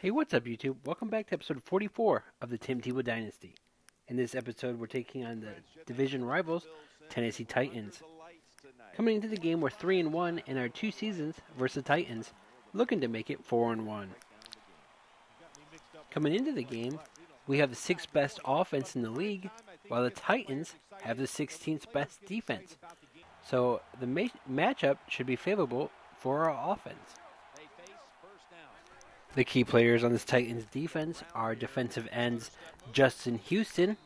Hey, what's up, YouTube? Welcome back to episode 44 of the Tim Tebow Dynasty. In this episode, we're taking on the division rivals, Tennessee Titans. Coming into the game, we're 3-1 in our 2 seasons versus the Titans, looking to make it 4-1. Coming into the game, we have the 6th best offense in the league, while the Titans have the 16th best defense. So the matchup should be favorable for our offense. The key players on this Titans defense are defensive ends Justin Houston,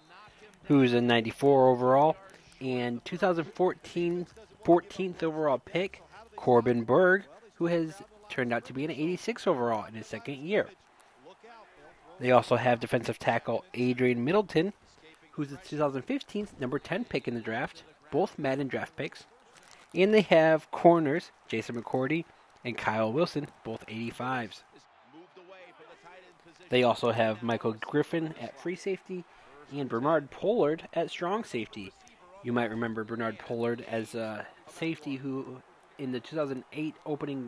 who's a 94 overall, and 2014 14th overall pick Corbin Berg, who has turned out to be an 86 overall in his second year. They also have defensive tackle Adrian Middleton, who's the 2015 number 10 pick in the draft, both Madden draft picks. And they have corners Jason McCourty and Kyle Wilson, both 85s. They also have Michael Griffin at free safety and Bernard Pollard at strong safety. You might remember Bernard Pollard as a safety who, in the 2008 opening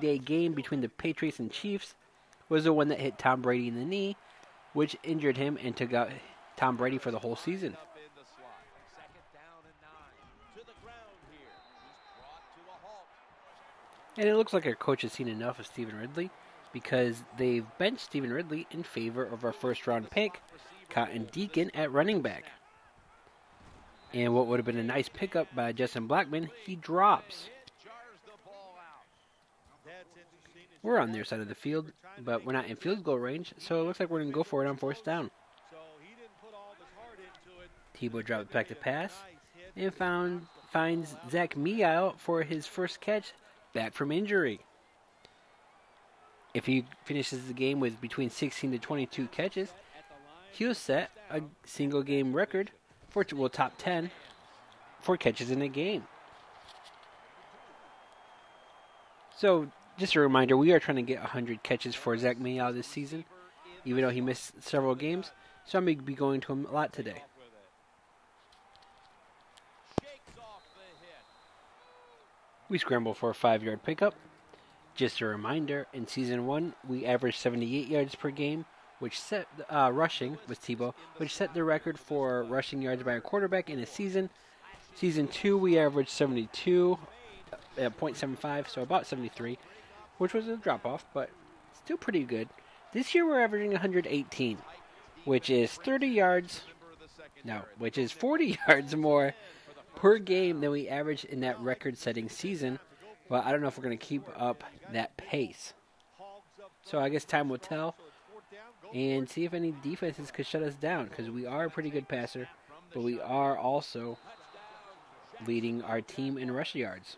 day game between the Patriots and Chiefs, was the one that hit Tom Brady in the knee, which injured him and took out Tom Brady for the whole season. And it looks like our coach has seen enough of Stephen Ridley, because they've benched Stephen Ridley in favor of our first-round pick, Cotton Deacon, at running back. And what would have been a nice pickup by Justin Blackmon, he drops. We're on their side of the field, but we're not in field goal range, so it looks like we're going to go for it on 4th down. Tebow drops back to pass and finds Zack Meile for his first catch back from injury. If he finishes the game with between 16 to 22 catches, he'll set a single game record for top 10 for catches in a game. So, just a reminder, we are trying to get 100 catches for Zack Meile this season, even though he missed several games, so I'm going to be going to him a lot today. We scramble for a 5-yard pickup. Just a reminder, in Season 1, we averaged 78 yards per game, which set rushing with Tebow, which set the record for rushing yards by a quarterback in a season. Season 2, we averaged 72 at .75, so about 73, which was a drop-off, but still pretty good. This year, we're averaging 118, which is 40 yards more per game than we averaged in that record-setting season. Well, I don't know if we're going to keep up that pace. So I guess time will tell and see if any defenses could shut us down, because we are a pretty good passer, but we are also leading our team in rush yards.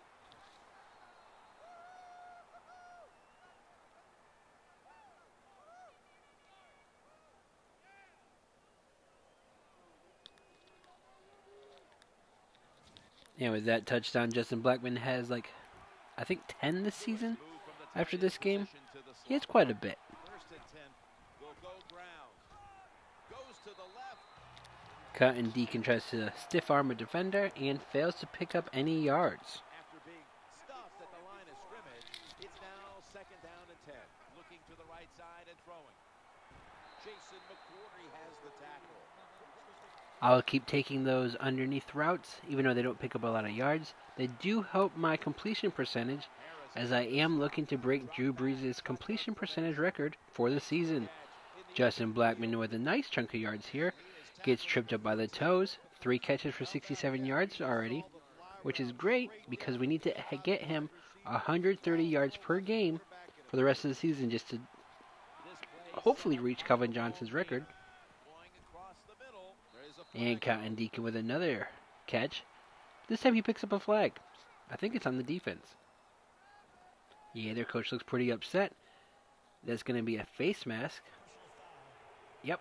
And with that touchdown, Justin Blackmon has I think 10 this season. After this game, he has quite a bit. Cotton Deacon tries to stiff arm a defender and fails to pick up any yards. After being stuffed at the line of scrimmage, it's now 2nd down and 10. Looking to the right side and throwing. Jason McCourty has the tackle. I'll keep taking those underneath routes, even though they don't pick up a lot of yards. They do help my completion percentage, as I am looking to break Drew Brees' completion percentage record for the season. Justin Blackmon with a nice chunk of yards here. Gets tripped up by the toes. 3 catches for 67 yards already, which is great because we need to get him 130 yards per game for the rest of the season, just to hopefully reach Calvin Johnson's record. And Cotton Deacon with another catch. This time he picks up a flag. I think it's on the defense. Yeah, their coach looks pretty upset. That's going to be a face mask. Yep.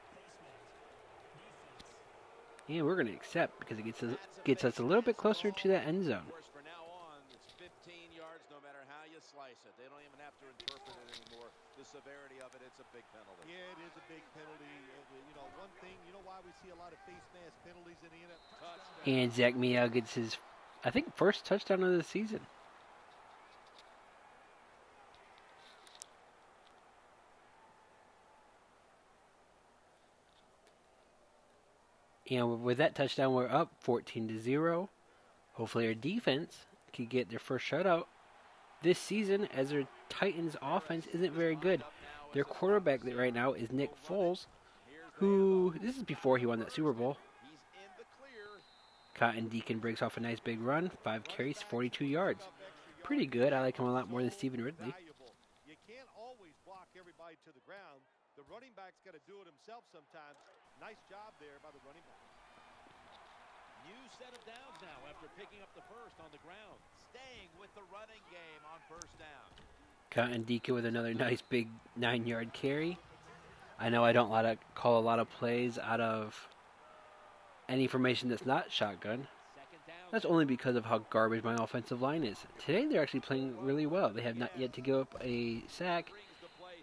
And we're going to accept, because it gets us a little bit closer to that end zone. From now on, it's 15 yards no matter how you slice it. They don't even have to interpret it anymore. The severity of it, it's a big penalty. Yeah, it is a big penalty. One thing, why we see a lot of face mask penalties in the NFL? And Zack Meile gets his, I think, first touchdown of the season. And with that touchdown, we're up 14-0. Hopefully our defense can get their first shutout this season, as their Titans offense isn't very good. Their quarterback right now is Nick Foles, who, this is before he won that Super Bowl. Cotton Deacon breaks off a nice big run, 5 carries, 42 yards. Pretty good. I like him a lot more than Stephen Ridley. You can't always block everybody to the ground. The running back's got to do it himself sometimes. Nice job there by the running back. New set of downs now after picking up the first on the ground. Staying with the running game on first down. Cotton Deacon with another nice big 9-yard carry. I know I don't call a lot of plays out of any formation that's not shotgun. That's only because of how garbage my offensive line is. Today they're actually playing really well. They have not yet to give up a sack.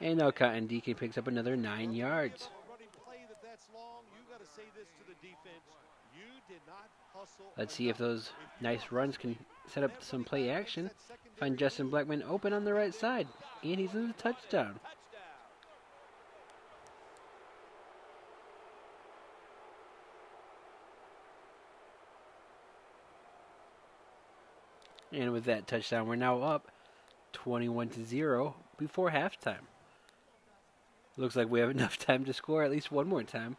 And now Cotton Deacon picks up another 9 yards. Let's see if those nice runs can set up some play action. Find Justin Blackman open on the right side. And he's in the touchdown. And with that touchdown, we're now up 21-0 before halftime. Looks like we have enough time to score at least one more time.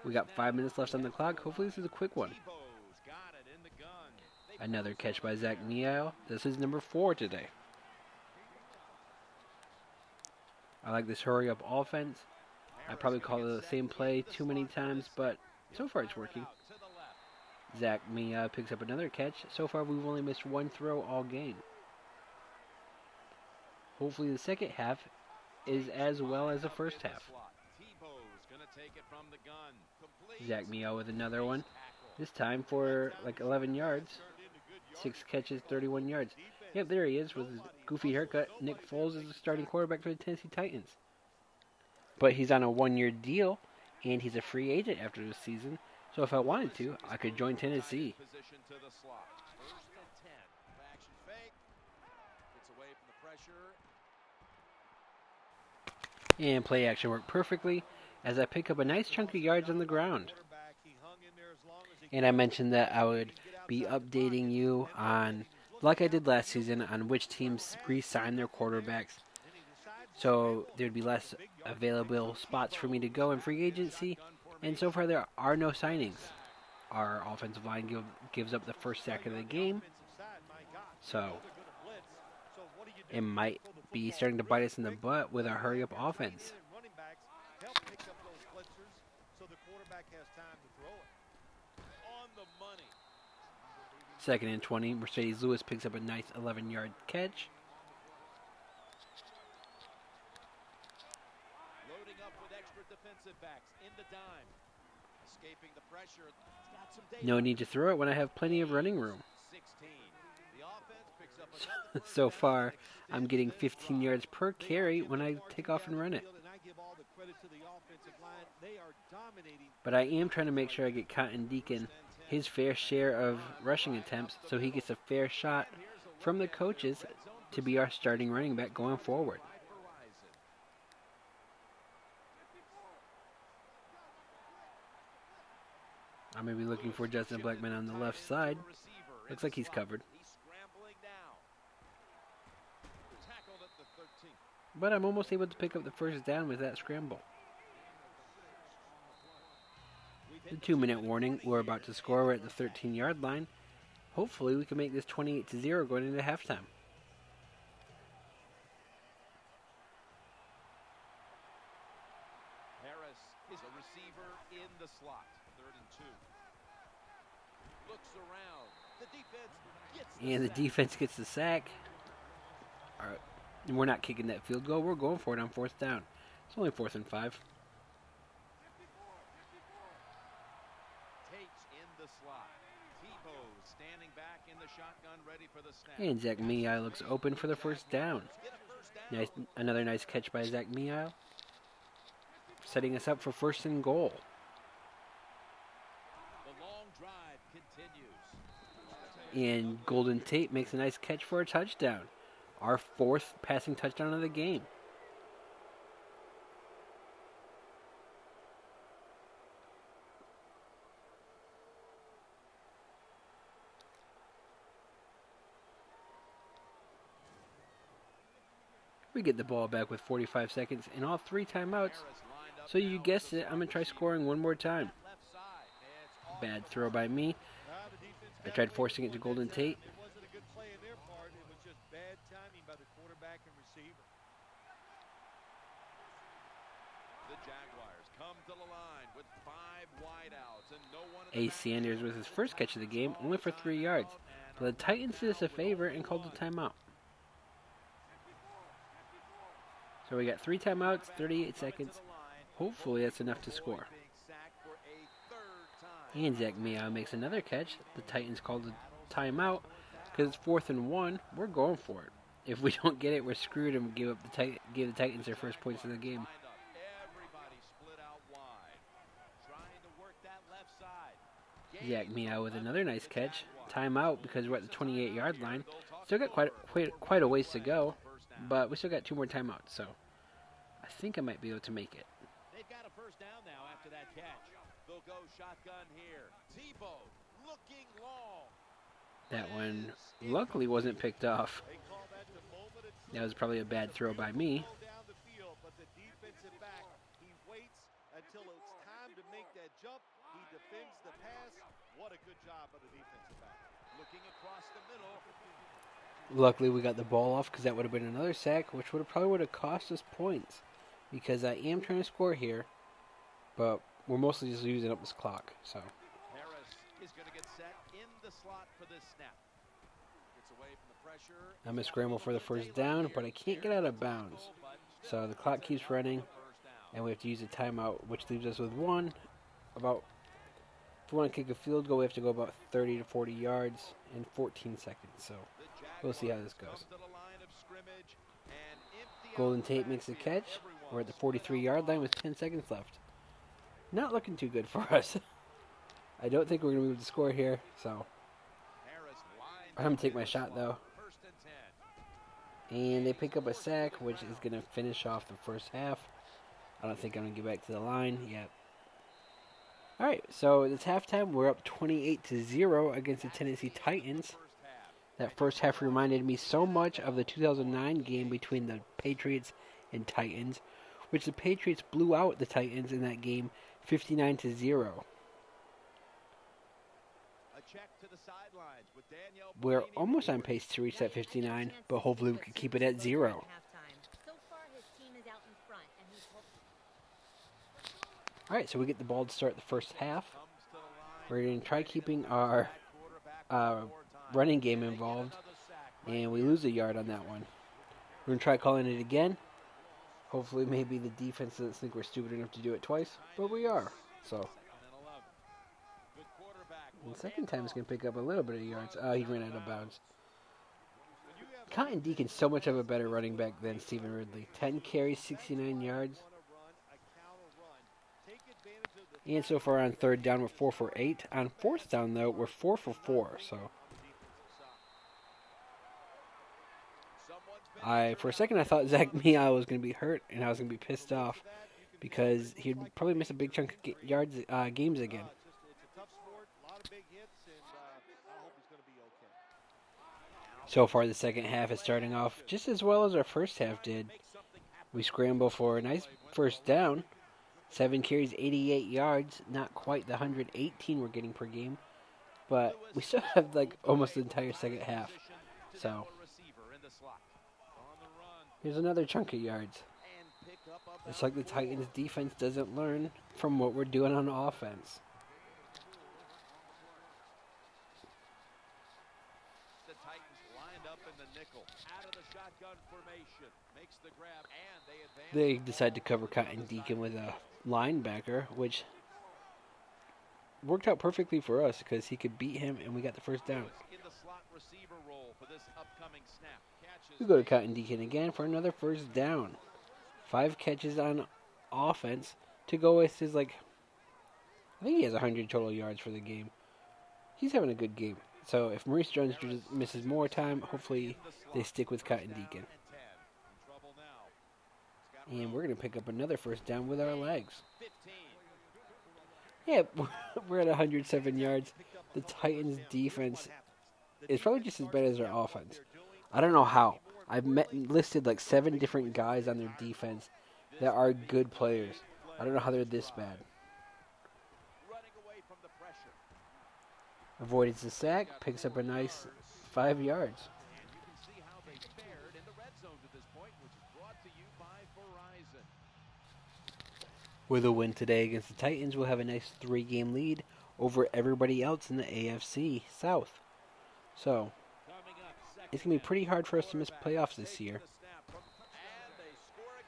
We got 5 minutes left on the clock. Hopefully this is a quick one. Another catch by Zack Meile. This is number 4 today. I like this hurry-up offense. I probably call it the same play too many times, but so far it's working. Zack Meile picks up another catch. So far we've only missed one throw all game. Hopefully the second half is as well as the first half. Zack Meile with another one. This time for like 11 yards. 6 catches, 31 yards. Yep, there he is with his goofy haircut. Nick Foles is the starting quarterback for the Tennessee Titans. But he's on a 1-year deal, and he's a free agent after this season. So if I wanted to, I could join Tennessee. And play action worked perfectly as I pick up a nice chunk of yards on the ground. And I mentioned that I would be updating you on, like I did last season, on which teams re-sign their quarterbacks. So there'd be less available spots for me to go in free agency. And so far there are no signings. Our offensive line gives up the first sack of the game. So it might be starting to bite us in the butt with our hurry-up offense. Second and 20, Mercedes Lewis picks up a nice 11-yard catch. Loading up with extra defensive backs in the dime. Escaping the pressure. No need to throw it when I have plenty of running room. 16. The offense picks up So far, I'm getting 15 yards per carry when I take off and run it. But I am trying to make sure I get Cotton Deacon his fair share of rushing attempts so he gets a fair shot from the coaches to be our starting running back going forward. I'm going to be looking for Justin Blackman on the left side. Looks like he's covered. But I'm almost able to pick up the first down with that scramble. The 2-minute warning. We're about to score. We're at the 13-yard line. Hopefully we can make this 28-0 going into halftime. Harris is a receiver in the slot. 3rd and 2. Looks around. The defense gets And the defense gets the sack. All right. And we're not kicking that field goal. We're going for it on 4th down. It's only 4th and 5. Takes in the slot. Tebow standing back in the shotgun, ready for the snap. And Zack Meile looks open for the first down. Another nice catch by Zack Meile, setting us up for 1st and goal. The long drive continues. And Golden Tate makes a nice catch for a touchdown. Our 4th passing touchdown of the game. We get the ball back with 45 seconds and all 3 timeouts. So you guessed it, I'm going to try scoring one more time. Bad throw by me. The defense I got tried away forcing from it to that Golden time. Tate. It wasn't a good play in their part. It was just bad timing by the quarterback and receiver. The Jaguars come to the line with 5 wideouts and no one. Ace Sanders with his first catch of the game, only for 3 yards. But the Titans did us a favor and called a timeout. So we got 3 timeouts, 38 seconds. Hopefully that's enough to score. And Zack Meile makes another catch. The Titans called a timeout because it's 4th and 1. We're going for it. If we don't get it, we're screwed and give the Titans their first points of the game. Zack Meile with another nice catch. Timeout because we're at the 28-yard line. Still got quite a ways to go, but we still got 2 more timeouts, so I think I might be able to make it. They've got a first down now after that catch. They'll go shotgun here. Tebow looking long. That one luckily wasn't picked off. They call that the moment of That was probably a bad throw by me. down the field, but the defensive back, he waits until it's time to make that jump. He defends the pass. What a good job by the defensive back. Looking across the middle. Luckily we got the ball off because that would have been another sack, which probably would have cost us points. Because I am trying to score here, but we're mostly just using up this clock. So Harris is going to get set in the slot for this snap. Gets away from the pressure. I'm going to scramble for the first down, but I can't get out of bounds. So the clock keeps running, and we have to use a timeout, which leaves us with one. If we want to kick a field goal, we have to go about 30 to 40 yards in 14 seconds. So we'll see how this goes. Golden Tate makes a catch. We're at the 43-yard line with 10 seconds left. Not looking too good for us. I don't think we're going to move the score here, so I'm going to take my shot, though. And they pick up a sack, which is going to finish off the first half. I don't think I'm going to get back to the line yet. All right, so it's halftime. We're up 28-0 against the Tennessee Titans. That first half reminded me so much of the 2009 game between the Patriots and Titans, which the Patriots blew out the Titans in that game 59-0. We're almost on pace to reach that 59, but hopefully we can keep it at 0. Alright, so we get the ball to start the first half. We're going to try keeping our running game involved, and we lose a yard on that one. We're going to try calling it again. Hopefully maybe the defense doesn't think we're stupid enough to do it twice, but we are. So the second time it's going to pick up a little bit of yards. He ran out of bounds. Cotton Deacon's so much of a better running back than Stephen Ridley. 10 carries, 69 yards. And so far on third down, we're 4 for 8. On fourth down, though, we're 4 for 4. So for a second, I thought Zack Meile was going to be hurt, and I was going to be pissed off because he'd probably miss a big chunk of games again. So far, the second half is starting off just as well as our first half did. We scramble for a nice first down. 7 carries, 88 yards. Not quite the 118 we're getting per game. But we still have like almost the entire second half. So here's another chunk of yards. It's like the Titans defense doesn't learn from what we're doing on offense. The Titans lined up in the nickel, out of the shotgun formation, makes the grab, and they advance. They decide to cover Cotton Deacon with a linebacker, which worked out perfectly for us because he could beat him and we got the first down. In the slot receiver role for this upcoming snap. We go to Cotton Deacon again for another first down. 5 catches on offense to go with his, I think he has 100 total yards for the game. He's having a good game. So if Maurice Jones misses more time, hopefully they stick with Cotton Deacon. And we're going to pick up another first down with our legs. Yeah, we're at 107 yards. The Titans' defense is probably just as bad as our offense. I don't know how. listed like 7 different guys on their defense that are good players. I don't know how they're this bad. Running away from the pressure. Avoids the sack, picks up a nice 5 yards. And you can see how they fared in the red zone to this point, which is brought to you by Verizon. With a win today against the Titans, we'll have a nice 3-game lead over everybody else in the AFC South. So, it's going to be pretty hard for us to miss playoffs this year.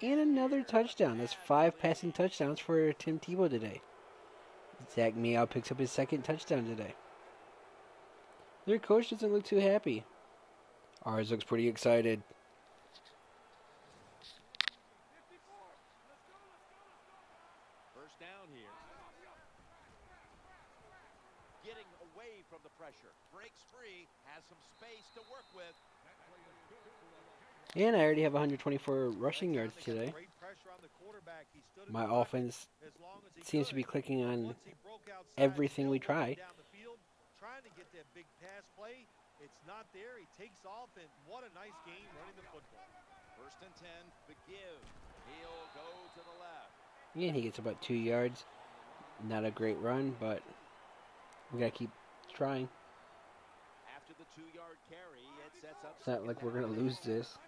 And another touchdown. That's 5 passing touchdowns for Tim Tebow today. Zack Meile picks up his 2nd touchdown today. Their coach doesn't look too happy. Ours looks pretty excited. First down here. Getting away from the pressure. Breaks free. Has some space to work with. And I already have 124 rushing yards today. My offense seems to be clicking on everything we try. Trying to get that big pass play. It's not there. He takes off, and what a nice game running the football. First and 10, the give. He'll go to the left. And he gets about 2 yards. Not a great run, but we got to keep trying. After the 2-yard carry, it sets up. It's not like we're going to lose this.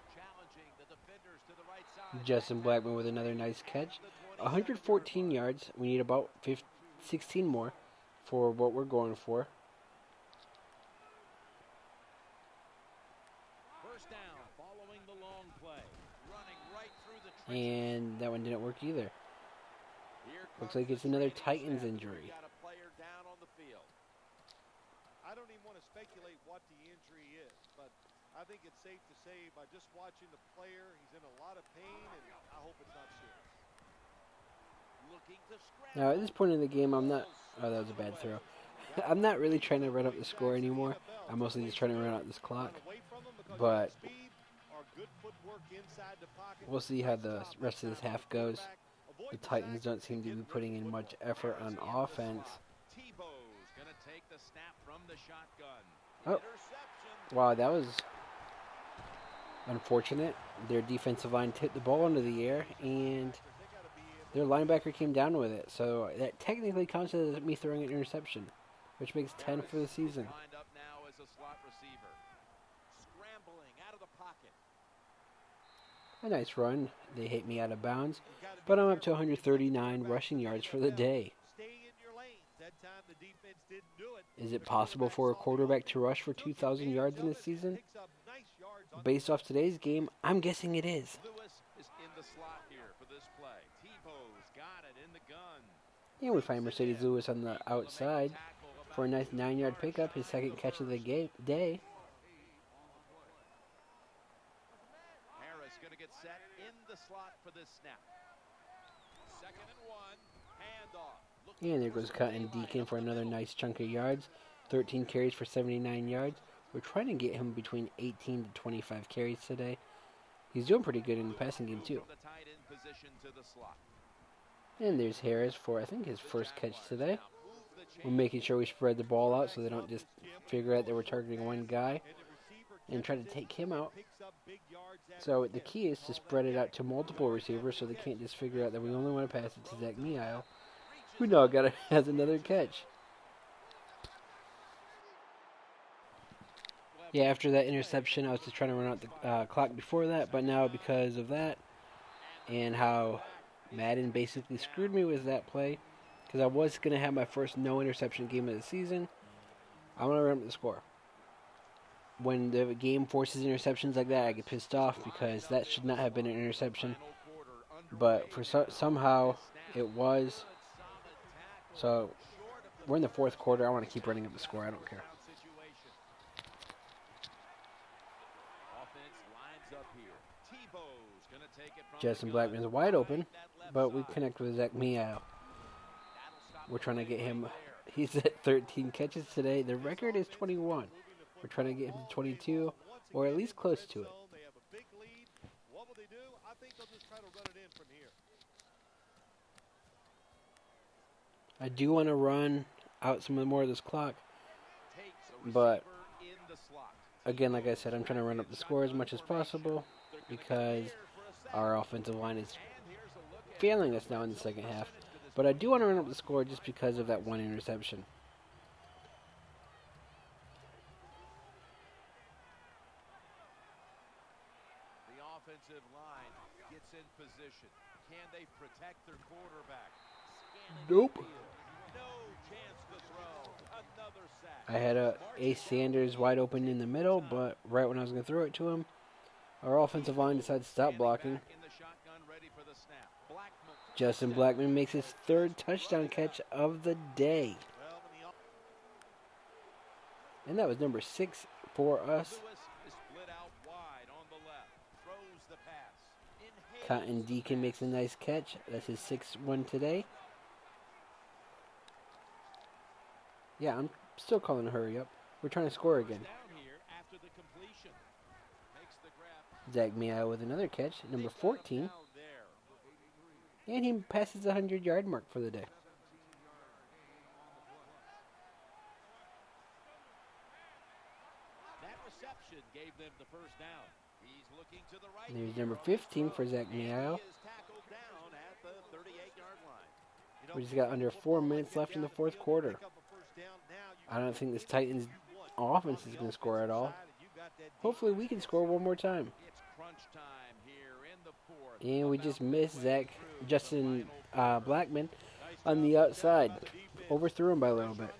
Challenging the defenders to the right side. Justin Blackman with another nice catch. 114 yards. We need about 16 more for what we're going for. First down, following the long play. Running right through the trenches. And that one didn't work either. Here Looks comes like it's the another training Titans snap. injury. Got a player down on the field. I don't even want to speculate what the injury is, but I think it's safe to say by just watching the player, he's in a lot of pain, and I hope it's not serious. Looking to Now, at this point in the game, I'm not... Oh, that was a bad throw. I'm not really trying to run up the score anymore. I'm mostly just trying to run out this clock. But we'll see how the rest of this half goes. The Titans don't seem to be putting in much effort on offense. Tebow's going to take the snap from the shotgun. Oh, wow, that was unfortunate. Their defensive line tipped the ball into the air, and their linebacker came down with it. So that technically counts as me throwing an interception, which makes 10 for the season. Lined up now as a slot receiver. Scrambling out of the pocket. A nice run. They hit me out of bounds, but I'm up to 139 rushing yards for the day. Is it possible for a quarterback to rush for 2,000 yards in a season? Based off today's game, I'm guessing it is. Lewis is in the slot here for this play. Tebow's got it in the gun. And we find Mercedes Lewis on the outside for a nice 9-yard pickup, his 2nd catch of the day. Harris going to get set in the slot for this snap. 2nd and 1. Handoff. And there goes Cotton Deacon for another nice chunk of yards. 13 carries for 79 yards. We're trying to get him between 18 to 25 carries today. He's doing pretty good in the passing game too. And there's Harris for, I think, his first catch today. We're making sure we spread the ball out so they don't just figure out that we're targeting one guy and try to take him out. So the key is to spread it out to multiple receivers so they can't just figure out that we only want to pass it to Zack Meile, who now has another catch. Yeah, after that interception, I was just trying to run out the clock before that, but now because of that and how Madden basically screwed me with that play, because I was going to have my first no-interception game of the season, I'm going to run up the score. When the game forces interceptions like that, I get pissed off because that should not have been an interception, but for somehow it was. So we're in the 4th quarter. I want to keep running up the score. I don't care. Justin Blackman's wide open, but we connect with Zack Meile. We're trying to get him. He's at 13 catches today. The record is 21. We're trying to get him to 22, or at least close to it. I do want to run out some more of this clock, But again, like I said, I'm trying to run up the score as much as possible because our offensive line is failing us now in the second half. But I do want to run up the score just because of that one interception. The offensive line gets in position. Can they protect their quarterback? Nope. No chance to throw. Another sack. I had Ace Sanders wide open in the middle, but right when I was going to throw it to him, our offensive line decided to stop blocking. Justin Blackman makes his third touchdown catch of the day. And that was number 6 for us. Cotton Deacon makes a nice catch. That's his 6th one today. Yeah, I'm still calling a hurry up. We're trying to score again. Zack Meile with another catch, number 14. And he passes the 100-yard mark for the day. That reception gave them the first down. He's looking to the right. There's number 15 for Zack Meile. We just got under 4 minutes left in the fourth quarter. I don't think this Titans offense is going to score at all. Hopefully we can score one more time. And we just missed Justin Blackman on the outside. Overthrew him by a little bit.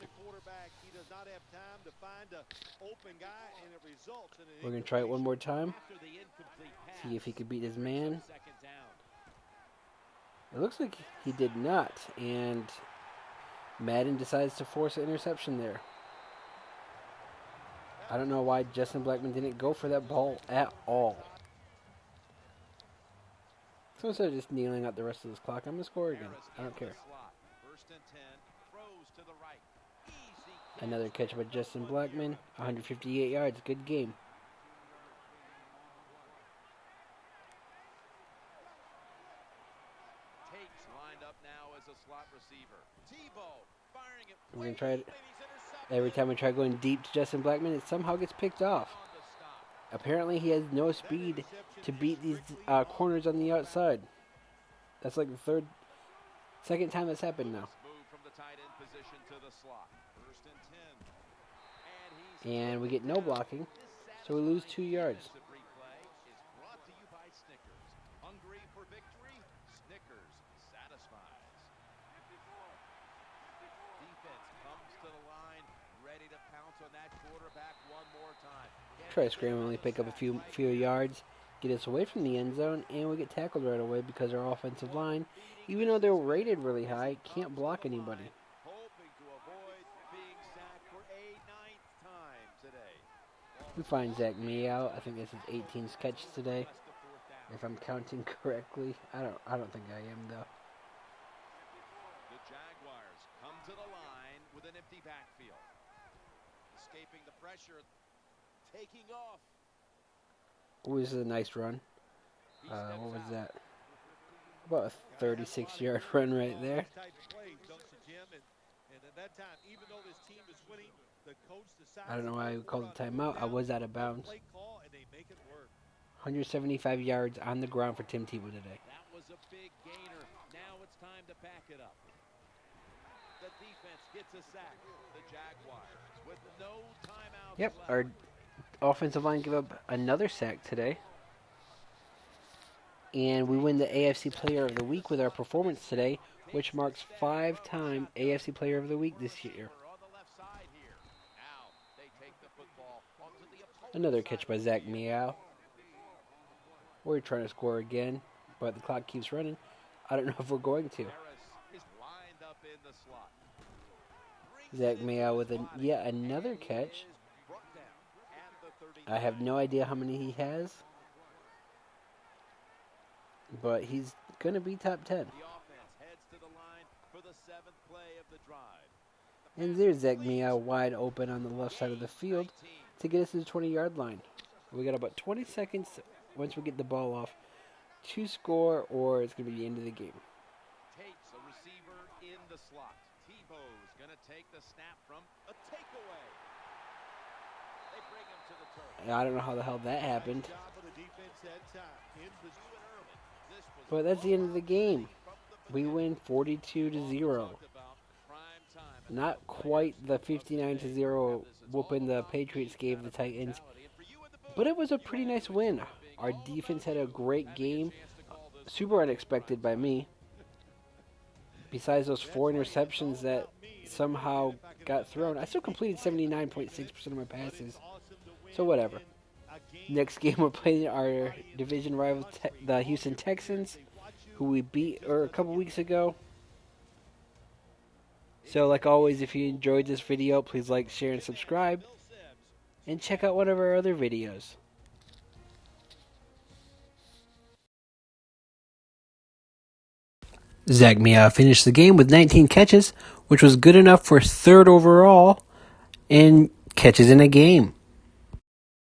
We're going to try it one more time. See if he could beat his man. It looks like he did not. And Madden decides to force an interception there. I don't know why Justin Blackman didn't go for that ball at all. So instead of just kneeling out the rest of this clock, I'm going to score again. I don't care. Another catch by Justin Blackman. 158 yards. Good game. We're going to try it. Every time we try going deep to Justin Blackman, it somehow gets picked off. Apparently he has no speed to beat these corners on the outside. That's like the second time that's happened now. And we get no blocking, so we lose 2 yards. Try to scramble and pick up a few yards, get us away from the end zone, and we get tackled right away because our offensive line, even though they're rated really high, can't block anybody. We find Zack Meile. I think this is 18's catch today, if I'm counting correctly. I don't think I am though. The Jaguars come to the line with an empty backfield, escaping the pressure. Taking off. Oh, this is a nice run. What was that? About a 36-yard run right there. I don't know why we called the timeout. I was out of bounds. 175 yards on the ground for Tim Tebow today. That was a big gainer. Now it's time to back it up. The defense gets a sack. The Jaguars with no timeouts. Yep, our offensive line gave up another sack today. And we win the AFC Player of the Week with our performance today, which marks 5-time AFC Player of the Week this year. Another catch by Zack Meile. We're trying to score again, but the clock keeps running. I don't know if we're going to. Zack Meile with yet another catch. I have no idea how many he has, but he's going to be top 10. And there's Zack Meile wide open on the left side of the field to get us to the 20-yard line. We got about 20 seconds once we get the ball off to score, or it's going to be the end of the game. Takes a receiver in the slot. Tebow's going to take the snap from a takeaway. I don't know how the hell that happened. Job of the defense that time. In position. But that's the end of the game. We win 42-0. Not quite the 59-0 whooping the Patriots gave the Titans, but it was a pretty nice win. Our defense had a great game, super unexpected by me. Besides those 4 interceptions that somehow got thrown, I still completed 79.6% of my passes. So whatever. Next game we're playing our division rival, the Houston Texans, who we beat a couple weeks ago. So like always, if you enjoyed this video, please like, share, and subscribe. And check out one of our other videos. Zack Meile finished the game with 19 catches, which was good enough for 3rd overall in catches in a game.